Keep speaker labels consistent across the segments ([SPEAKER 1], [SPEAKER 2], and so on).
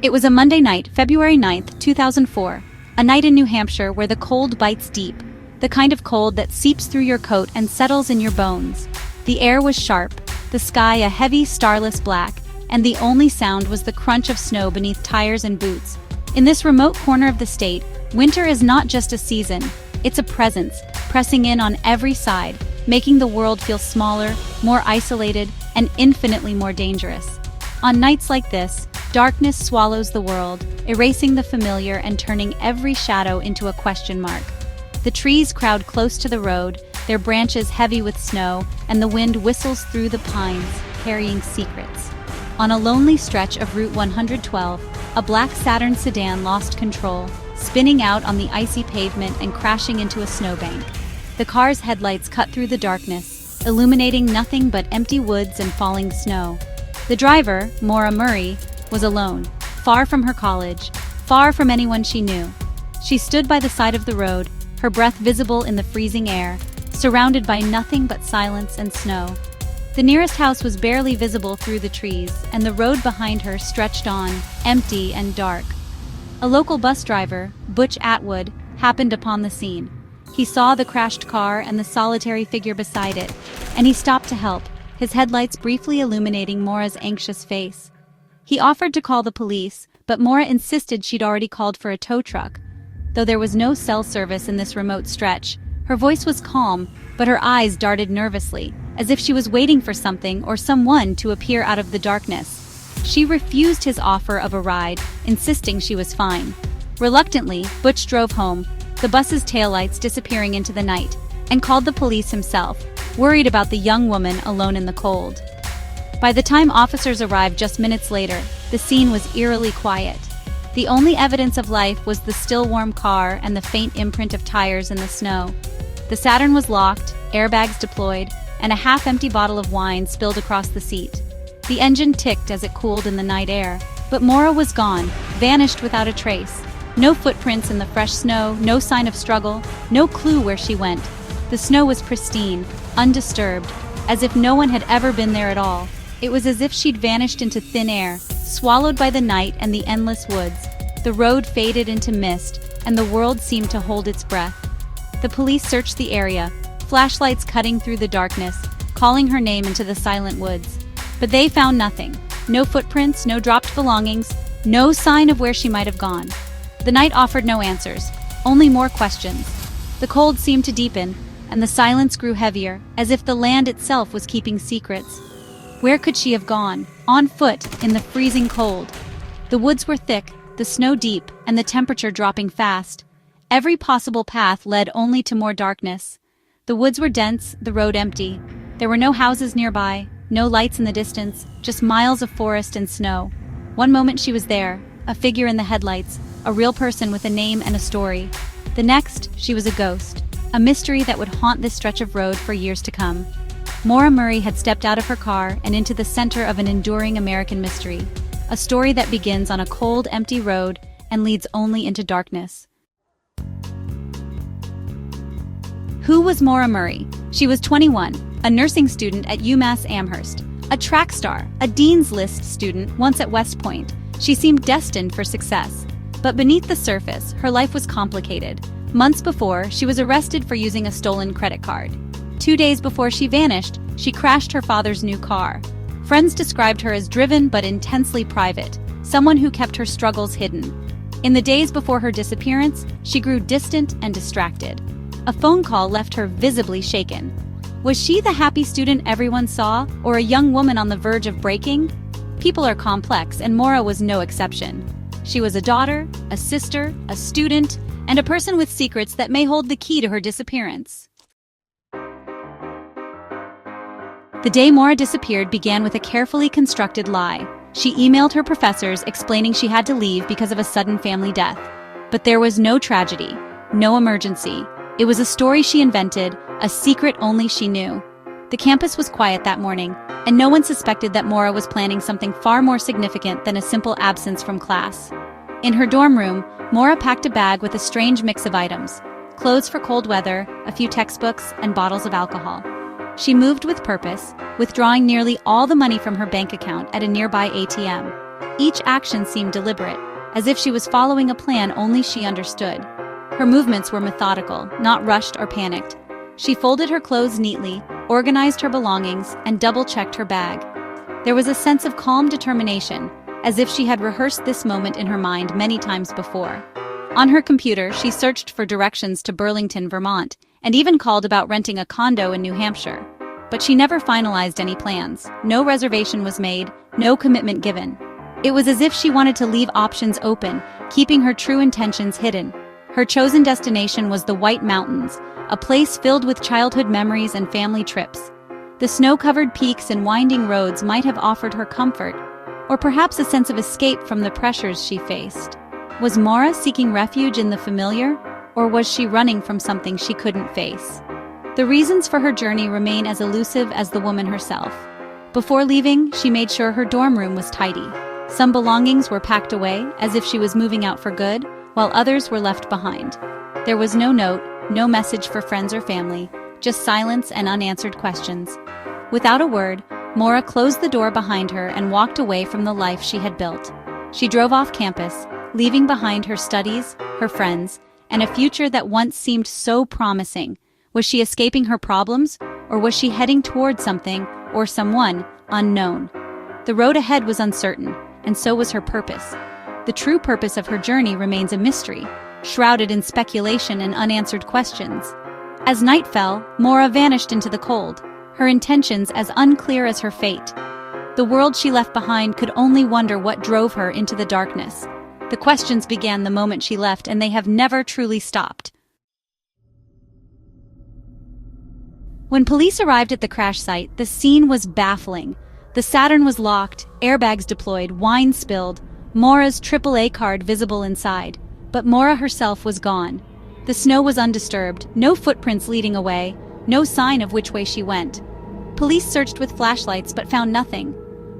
[SPEAKER 1] It was a Monday night, February 9th, 2004, a night in New Hampshire where the cold bites deep, the kind of cold that seeps through your coat and settles in your bones. The air was sharp, the sky a heavy starless black, and the only sound was the crunch of snow beneath tires and boots. In this remote corner of the state, winter is not just a season, it's a presence, pressing in on every side, making the world feel smaller, more isolated, and infinitely more dangerous. On nights like this, darkness swallows the world, erasing the familiar and turning every shadow into a question mark. The trees crowd close to the road, their branches heavy with snow, and the wind whistles through the pines, carrying secrets. On a lonely stretch of Route 112, a black Saturn sedan lost control, spinning out on the icy pavement and crashing into a snowbank. The car's headlights cut through the darkness, illuminating nothing but empty woods and falling snow. The driver, Maura Murray, was alone, far from her college, far from anyone she knew. She stood by the side of the road, her breath visible in the freezing air, surrounded by nothing but silence and snow. The nearest house was barely visible through the trees, and the road behind her stretched on, empty and dark. A local bus driver, Butch Atwood, happened upon the scene. He saw the crashed car and the solitary figure beside it, and he stopped to help, his headlights briefly illuminating Maura's anxious face. He offered to call the police, but Maura insisted she'd already called for a tow truck. Though there was no cell service in this remote stretch, her voice was calm, but her eyes darted nervously, as if she was waiting for something or someone to appear out of the darkness. She refused his offer of a ride, insisting she was fine. Reluctantly, Butch drove home, the bus's taillights disappearing into the night, and called the police himself, worried about the young woman alone in the cold. By the time officers arrived just minutes later, the scene was eerily quiet. The only evidence of life was the still warm car and the faint imprint of tires in the snow. The Saturn was locked, airbags deployed, and a half-empty bottle of wine spilled across the seat. The engine ticked as it cooled in the night air, but Maura was gone, vanished without a trace. No footprints in the fresh snow, no sign of struggle, no clue where she went. The snow was pristine, undisturbed, as if no one had ever been there at all. It was as if she'd vanished into thin air, swallowed by the night and the endless woods. The road faded into mist, and the world seemed to hold its breath. The police searched the area, flashlights cutting through the darkness, calling her name into the silent woods. But they found nothing. No footprints, no dropped belongings, no sign of where she might have gone. The night offered no answers, only more questions. The cold seemed to deepen, and the silence grew heavier, as if the land itself was keeping secrets. Where could she have gone? On foot, in the freezing cold. The woods were thick, the snow deep, and the temperature dropping fast. Every possible path led only to more darkness. The woods were dense, the road empty. There were no houses nearby, no lights in the distance, just miles of forest and snow. One moment she was there, a figure in the headlights, a real person with a name and a story. The next, she was a ghost, a mystery that would haunt this stretch of road for years to come. Maura Murray had stepped out of her car and into the center of an enduring American mystery, a story that begins on a cold, empty road and leads only into darkness. Who was Maura Murray? She was 21, a nursing student at UMass Amherst, a track star, a Dean's List student once at West Point. She seemed destined for success. But beneath the surface, her life was complicated. Months before, she was arrested for using a stolen credit card. 2 days before she vanished, she crashed her father's new car. Friends described her as driven but intensely private, someone who kept her struggles hidden. In the days before her disappearance, she grew distant and distracted. A phone call left her visibly shaken. Was she the happy student everyone saw, or a young woman on the verge of breaking? People are complex, and Maura was no exception. She was a daughter, a sister, a student, and a person with secrets that may hold the key to her disappearance. The day Maura disappeared began with a carefully constructed lie. She emailed her professors explaining she had to leave because of a sudden family death. But there was no tragedy, no emergency. It was a story she invented, a secret only she knew. The campus was quiet that morning, and no one suspected that Maura was planning something far more significant than a simple absence from class. In her dorm room, Maura packed a bag with a strange mix of items: clothes for cold weather, a few textbooks, and bottles of alcohol. She moved with purpose, withdrawing nearly all the money from her bank account at a nearby ATM. Each action seemed deliberate, as if she was following a plan only she understood. Her movements were methodical, not rushed or panicked. She folded her clothes neatly, organized her belongings, and double-checked her bag. There was a sense of calm determination, as if she had rehearsed this moment in her mind many times before. On her computer, she searched for directions to Burlington, Vermont, and even called about renting a condo in New Hampshire. But she never finalized any plans. No reservation was made, no commitment given. It was as if she wanted to leave options open, keeping her true intentions hidden. Her chosen destination was the White Mountains, a place filled with childhood memories and family trips. The snow-covered peaks and winding roads might have offered her comfort, or perhaps a sense of escape from the pressures she faced. Was Maura seeking refuge in the familiar, or was she running from something she couldn't face? The reasons for her journey remain as elusive as the woman herself. Before leaving, she made sure her dorm room was tidy. Some belongings were packed away, as if she was moving out for good, while others were left behind. There was no note, no message for friends or family, just silence and unanswered questions. Without a word, Maura closed the door behind her and walked away from the life she had built. She drove off campus, leaving behind her studies, her friends, and a future that once seemed so promising. Was she escaping her problems, or was she heading toward something, or someone, unknown? The road ahead was uncertain, and so was her purpose. The true purpose of her journey remains a mystery, shrouded in speculation and unanswered questions. As night fell, Maura vanished into the cold, her intentions as unclear as her fate. The world she left behind could only wonder what drove her into the darkness. The questions began the moment she left, and they have never truly stopped. When police arrived at the crash site, the scene was baffling. The Saturn was locked, airbags deployed, wine spilled, Maura's AAA card visible inside. But Maura herself was gone. The snow was undisturbed, no footprints leading away, no sign of which way she went. Police searched with flashlights but found nothing.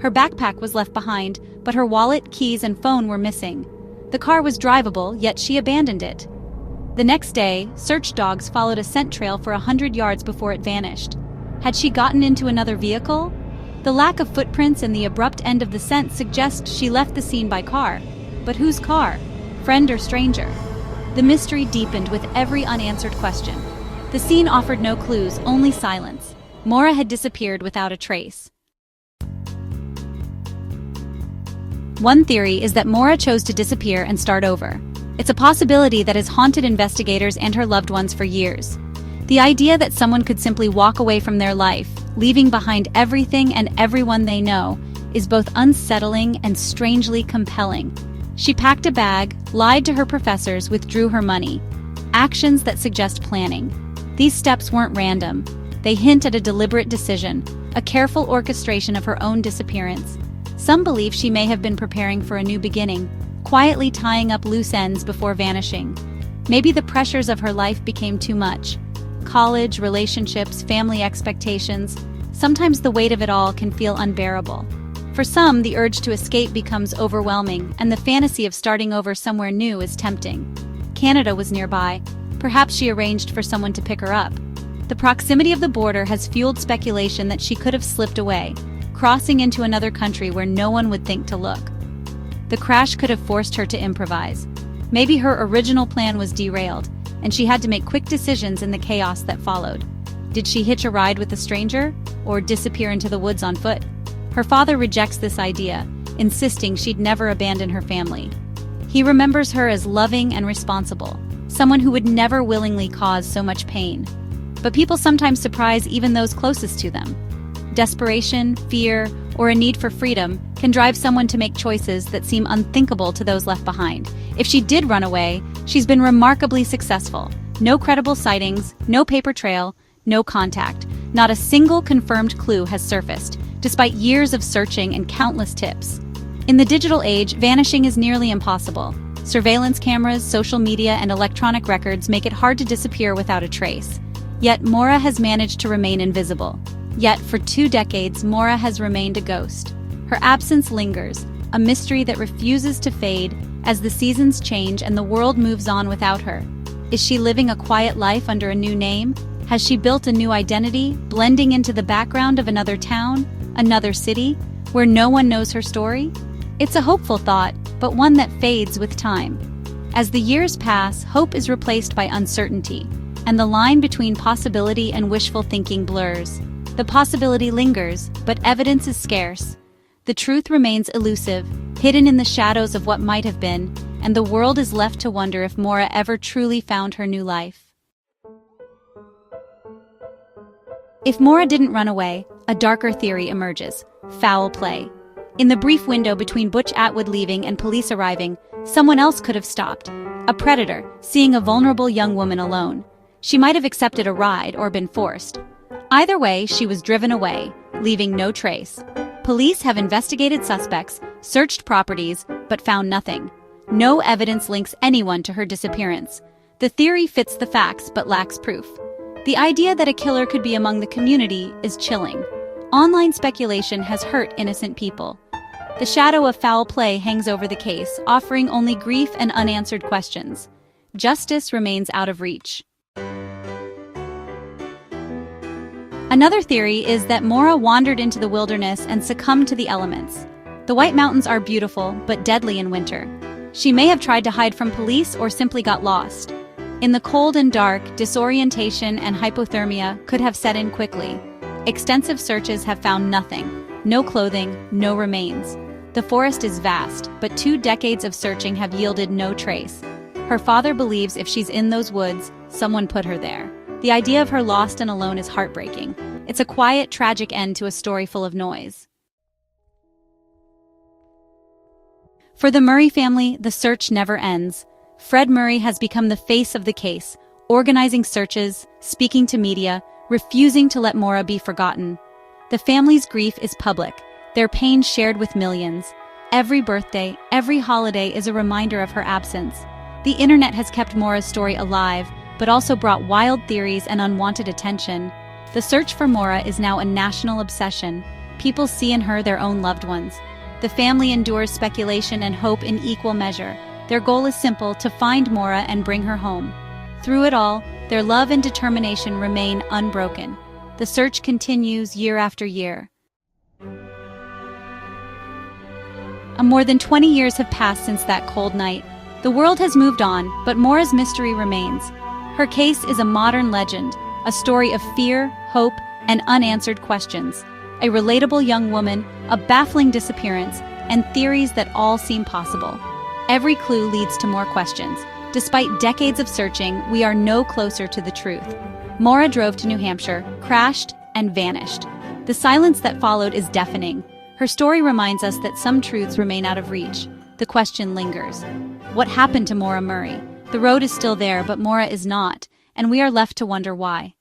[SPEAKER 1] Her backpack was left behind, but her wallet, keys, and phone were missing. The car was drivable, yet she abandoned it. The next day, search dogs followed a scent trail for 100 yards before it vanished. Had she gotten into another vehicle? The lack of footprints and the abrupt end of the scent suggest she left the scene by car. But whose car? Friend or stranger? The mystery deepened with every unanswered question. The scene offered no clues, only silence. Maura had disappeared without a trace. One theory is that Maura chose to disappear and start over. It's a possibility that has haunted investigators and her loved ones for years. The idea that someone could simply walk away from their life, leaving behind everything and everyone they know, is both unsettling and strangely compelling. She packed a bag, lied to her professors, withdrew her money. Actions that suggest planning. These steps weren't random. They hint at a deliberate decision, a careful orchestration of her own disappearance. Some believe she may have been preparing for a new beginning, quietly tying up loose ends before vanishing. Maybe the pressures of her life became too much. College, relationships, family expectations. Sometimes the weight of it all can feel unbearable. For some, the urge to escape becomes overwhelming, and the fantasy of starting over somewhere new is tempting. Canada was nearby. Perhaps she arranged for someone to pick her up. The proximity of the border has fueled speculation that she could have slipped away, crossing into another country where no one would think to look. The crash could have forced her to improvise. Maybe her original plan was derailed, and she had to make quick decisions in the chaos that followed. Did she hitch a ride with a stranger, or disappear into the woods on foot? Her father rejects this idea, insisting she'd never abandon her family. He remembers her as loving and responsible, someone who would never willingly cause so much pain. But people sometimes surprise even those closest to them. Desperation, fear, or a need for freedom can drive someone to make choices that seem unthinkable to those left behind. If she did run away, she's been remarkably successful. No credible sightings, no paper trail, no contact. Not a single confirmed clue has surfaced, despite years of searching and countless tips. In the digital age, vanishing is nearly impossible. Surveillance cameras, social media, and electronic records make it hard to disappear without a trace. Yet Maura has managed to remain invisible. Yet, for 2 decades, Maura has remained a ghost. Her absence lingers, a mystery that refuses to fade as the seasons change and the world moves on without her. Is she living a quiet life under a new name? Has she built a new identity, blending into the background of another town, another city, where no one knows her story? It's a hopeful thought, but one that fades with time. As the years pass, hope is replaced by uncertainty, and the line between possibility and wishful thinking blurs. The possibility lingers, but evidence is scarce. The truth remains elusive, hidden in the shadows of what might have been, and the world is left to wonder if Maura ever truly found her new life. If Maura didn't run away, a darker theory emerges: foul play. In the brief window between Butch Atwood leaving and police arriving, someone else could have stopped. A predator, seeing a vulnerable young woman alone. She might have accepted a ride or been forced. Either way, she was driven away, leaving no trace. Police have investigated suspects, searched properties, but found nothing. No evidence links anyone to her disappearance. The theory fits the facts but lacks proof. The idea that a killer could be among the community is chilling. Online speculation has hurt innocent people. The shadow of foul play hangs over the case, offering only grief and unanswered questions. Justice remains out of reach. Another theory is that Maura wandered into the wilderness and succumbed to the elements. The White Mountains are beautiful, but deadly in winter. She may have tried to hide from police or simply got lost. In the cold and dark, disorientation and hypothermia could have set in quickly. Extensive searches have found nothing. No clothing, no remains. The forest is vast, but 2 decades of searching have yielded no trace. Her father believes if she's in those woods, someone put her there. The idea of her lost and alone is heartbreaking. It's a quiet, tragic end to a story full of noise. For the Murray family, the search never ends. Fred Murray has become the face of the case, organizing searches, speaking to media, refusing to let Maura be forgotten. The family's grief is public, their pain shared with millions. Every birthday, every holiday is a reminder of her absence. The internet has kept Maura's story alive, but also brought wild theories and unwanted attention. The search for Maura is now a national obsession. People see in her their own loved ones. The family endures speculation and hope in equal measure. Their goal is simple: to find Maura and bring her home. Through it all, their love and determination remain unbroken. The search continues year after year. More than 20 years have passed since that cold night. The world has moved on, but Maura's mystery remains. Her case is a modern legend, a story of fear, hope, and unanswered questions. A relatable young woman, a baffling disappearance, and theories that all seem possible. Every clue leads to more questions. Despite decades of searching, we are no closer to the truth. Maura drove to New Hampshire, crashed, and vanished. The silence that followed is deafening. Her story reminds us that some truths remain out of reach. The question lingers. What happened to Maura Murray? The road is still there, but Maura is not, and we are left to wonder why.